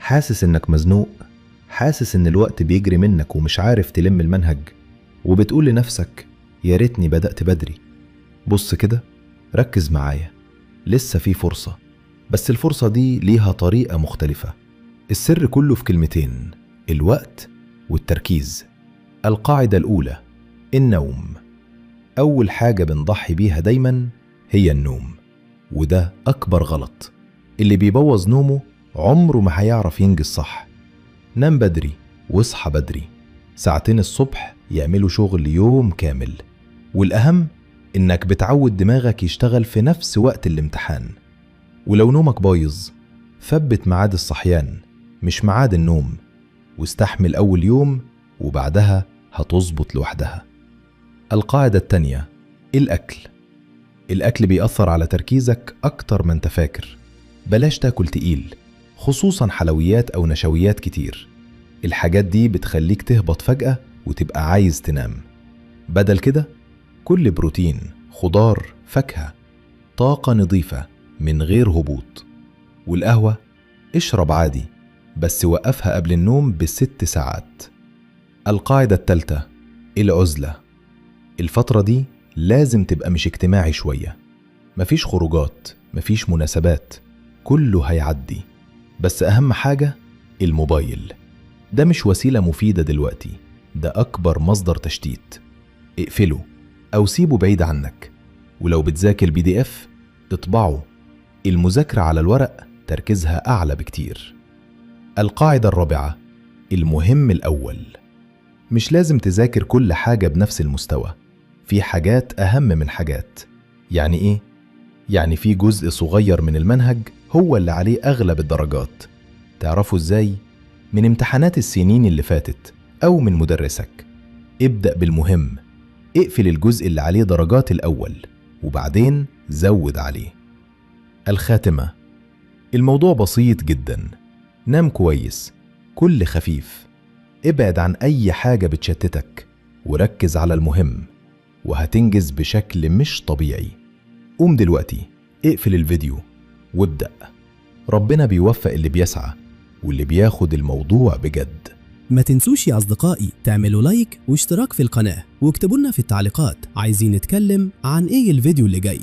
حاسس إنك مزنوق، حاسس إن الوقت بيجري منك ومش عارف تلم المنهج، وبتقول لنفسك يا ريتني بدأت بدري. بص كده، ركز معايا، لسه في فرصة، بس الفرصة دي ليها طريقة مختلفة. السر كله في كلمتين: الوقت والتركيز. القاعدة الأولى: النوم. أول حاجة بنضحي بيها دايما هي النوم، وده أكبر غلط. اللي بيبوظ نومه عمره ما هيعرف ينجز صح. نام بدري واصحى بدري، ساعتين الصبح يعملوا شغل يوم كامل. والأهم إنك بتعود دماغك يشتغل في نفس وقت الامتحان. ولو نومك بايظ، ثبت ميعاد الصحيان مش ميعاد النوم، واستحمل أول يوم وبعدها هتظبط لوحدها. القاعدة التانية: الأكل. الأكل بيأثر على تركيزك أكتر ما انت فاكر. بلاش تاكل تقيل، خصوصا حلويات أو نشويات كتير. الحاجات دي بتخليك تهبط فجأة وتبقى عايز تنام. بدل كده، كل بروتين، خضار، فاكهة، طاقة نظيفة من غير هبوط. والقهوة اشرب عادي، بس وقفها قبل النوم ب6 ساعات. القاعدة التالتة: العزلة. الفترة دي لازم تبقى مش اجتماعي شوية. مفيش خروجات، مفيش مناسبات، كله هيعدي. بس أهم حاجة الموبايل. ده مش وسيلة مفيدة دلوقتي، ده أكبر مصدر تشتيت. اقفله أو سيبه بعيد عنك. ولو بتذاكر PDF اطبعه. المذاكرة على الورق تركيزها أعلى بكتير. القاعدة الرابعة: المهم الأول. مش لازم تذاكر كل حاجة بنفس المستوى، في حاجات أهم من حاجات. يعني إيه؟ يعني في جزء صغير من المنهج هو اللي عليه أغلب الدرجات. تعرفوا إزاي؟ من امتحانات السنين اللي فاتت أو من مدرسك. ابدأ بالمهم، اقفل الجزء اللي عليه درجات الأول وبعدين زود عليه. الخاتمة: الموضوع بسيط جدا. نام كويس، كل خفيف، ابعد عن أي حاجة بتشتتك وركز على المهم، وهتنجز بشكل مش طبيعي. قوم دلوقتي، اقفل الفيديو وابدأ. ربنا بيوفق اللي بيسعى واللي بياخد الموضوع بجد. ما تنسوش يا أصدقائي تعملوا لايك واشتراك في القناة، واكتبوا لنا في التعليقات عايزين نتكلم عن ايه الفيديو اللي جاي.